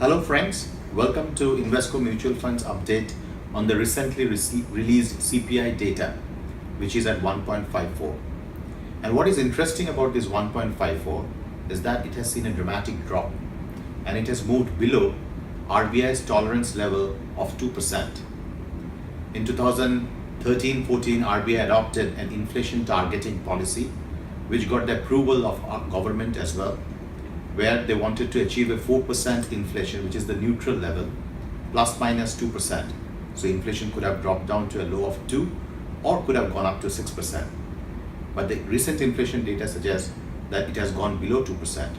Hello friends, welcome to Invesco Mutual Funds update on the recently released CPI data, which is at 1.54. And what is interesting about this 1.54 is that it has seen a dramatic drop and it has moved below RBI's tolerance level of 2%. In 2013-14, RBI adopted an inflation targeting policy which got the approval of our government as well, where they wanted to achieve a 4% inflation, which is the neutral level, plus minus 2%. So inflation could have dropped down to a low of 2 or could have gone up to 6%. But the recent inflation data suggests that it has gone below 2%.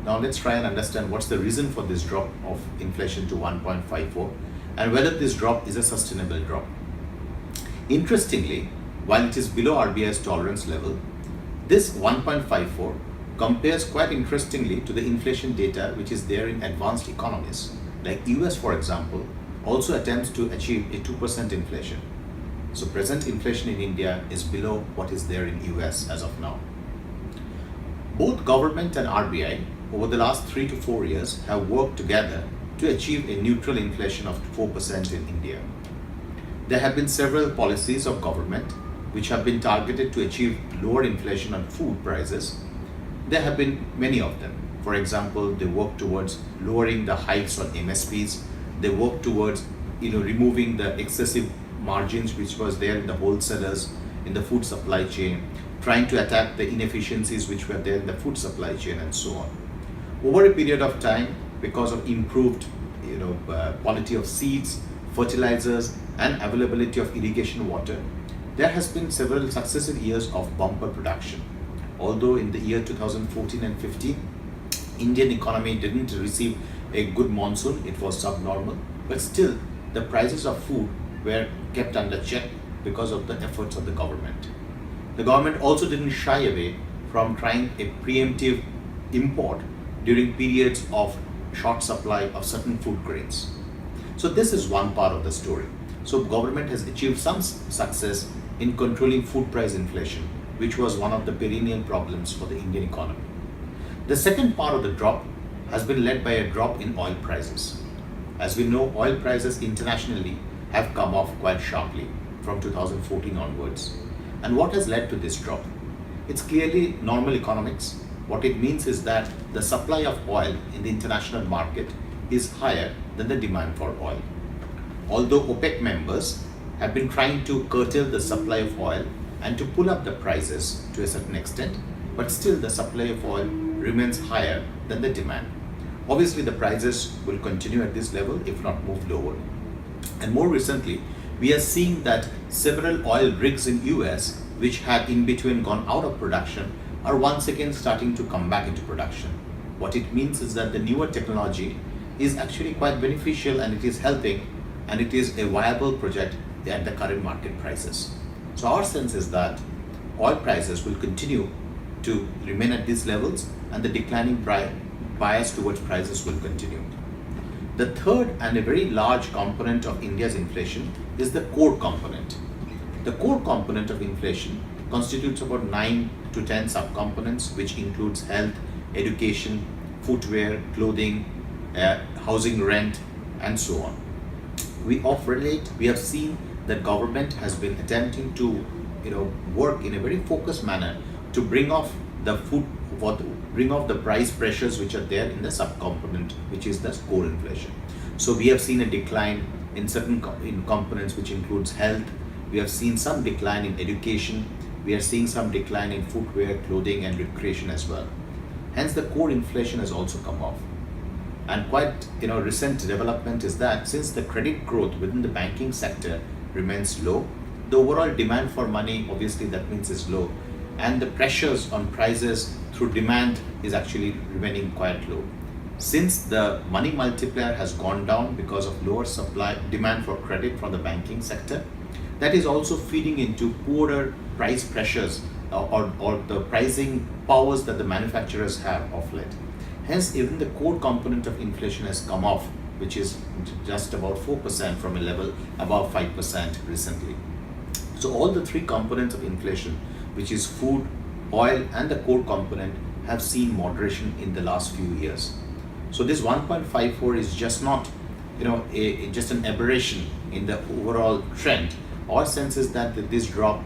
Now let's try and understand what's the reason for this drop of inflation to 1.54 and whether this drop is a sustainable drop. Interestingly, while it is below RBI's tolerance level, this 1.54 compares quite interestingly to the inflation data which is there in advanced economies. Like US, for example, also attempts to achieve a 2% inflation. So present inflation in India is below what is there in US as of now. Both government and RBI over the last 3 to 4 years have worked together to achieve a neutral inflation of 4% in India. There have been several policies of government which have been targeted to achieve lower inflation on food prices. There have been many of them. For example, they work towards lowering the hikes on MSPs. They work towards removing the excessive margins which was there in the wholesalers in the food supply chain, trying to attack the inefficiencies which were there in the food supply chain and so on. Over a period of time, because of improved quality of seeds, fertilizers and availability of irrigation water, there has been several successive years of bumper production. Although in the year 2014 and 15, Indian economy didn't receive a good monsoon, it was subnormal, but still the prices of food were kept under check because of the efforts of the government. The government also didn't shy away from trying a preemptive import during periods of short supply of certain food grains. So this is one part of the story. So government has achieved some success in controlling food price inflation, which was one of the perennial problems for the Indian economy. The second part of the drop has been led by a drop in oil prices. As we know, oil prices internationally have come off quite sharply from 2014 onwards. And what has led to this drop? It's clearly normal economics. What it means is that the supply of oil in the international market is higher than the demand for oil. Although OPEC members have been trying to curtail the supply of oil and to pull up the prices to a certain extent, but still the supply of oil remains higher than the demand. Obviously, the prices will continue at this level, if not move lower. And more recently, we are seeing that several oil rigs in US, which had in between gone out of production, are once again starting to come back into production. What it means is that the newer technology is actually quite beneficial and it is helping, and it is a viable project at the current market prices. So our sense is that oil prices will continue to remain at these levels and the declining bias towards prices will continue. The third and a very large component of India's inflation is the core component. The core component of inflation constitutes about 9 to 10 subcomponents, which includes health, education, footwear, clothing, housing rent, and so on. We have seen that government has been attempting to work in a very focused manner to bring off the price pressures which are there in the subcomponent, which is the core inflation. So we have seen a decline in certain components which includes health. We have seen some decline in education. We are seeing some decline in footwear, clothing and recreation as well. Hence the core inflation has also come off. And quite recent development is that since the credit growth within the banking sector remains low, the overall demand for money, obviously that means is low, and the pressures on prices through demand is actually remaining quite low. Since the money multiplier has gone down because of lower demand for credit from the banking sector, that is also feeding into poorer price pressures or the pricing powers that the manufacturers have of late. Hence, even the core component of inflation has come off, which is just about 4% from a level above 5% recently. So all the three components of inflation, which is food, oil and the core component, have seen moderation in the last few years. So this 1.54 is just not, just an aberration in the overall trend. Our sense is that this drop,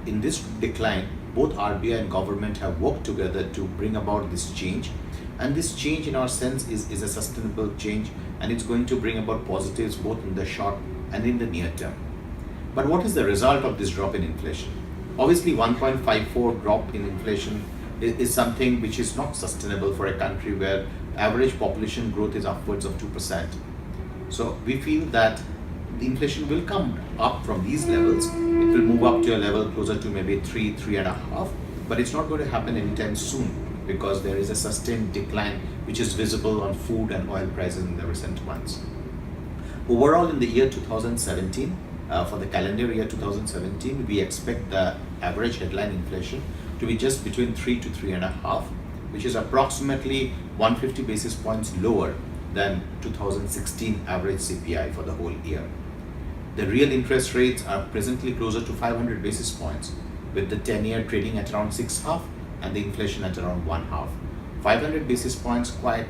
in this decline, both RBI and government have worked together to bring about this change. And this change, in our sense, is a sustainable change, and it's going to bring about positives both in the short and in the near term. But what is the result of this drop in inflation? Obviously, 1.54 drop in inflation is something which is not sustainable for a country where average population growth is upwards of 2%. So we feel that the inflation will come up from these levels. It will move up to a level closer to maybe 3.5, but it's not going to happen anytime soon because there is a sustained decline which is visible on food and oil prices in the recent months. Overall, in the year 2017, for the calendar year 2017, we expect the average headline inflation to be just between 3 to 3.5, which is approximately 150 basis points lower than 2016 average CPI for the whole year. The real interest rates are presently closer to 500 basis points, with the 10-year trading at around 6.5 and the inflation at around 1.5. 500 basis points quite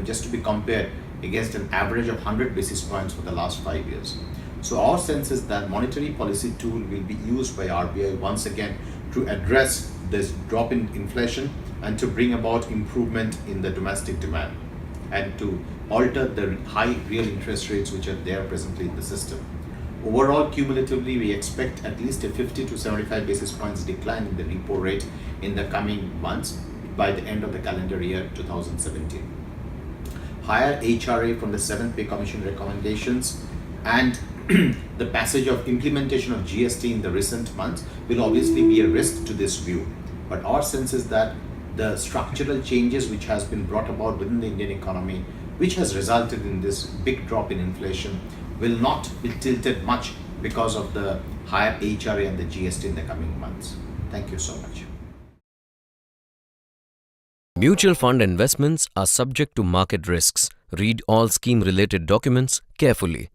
just to be compared against an average of 100 basis points for the last 5 years. So our sense is that monetary policy tool will be used by RBI once again to address this drop in inflation and to bring about improvement in the domestic demand and to alter the high real interest rates which are there presently in the system. Overall, cumulatively, we expect at least a 50 to 75 basis points decline in the repo rate in the coming months by the end of the calendar year 2017. Higher HRA from the 7th Pay Commission recommendations and the passage of implementation of GST in the recent months will obviously be a risk to this view. But our sense is that the structural changes which has been brought about within the Indian economy, which has resulted in this big drop in inflation, will not be tilted much because of the higher HRA and the GST in the coming months. Thank you so much. Mutual fund investments are subject to market risks. Read all scheme-related documents carefully.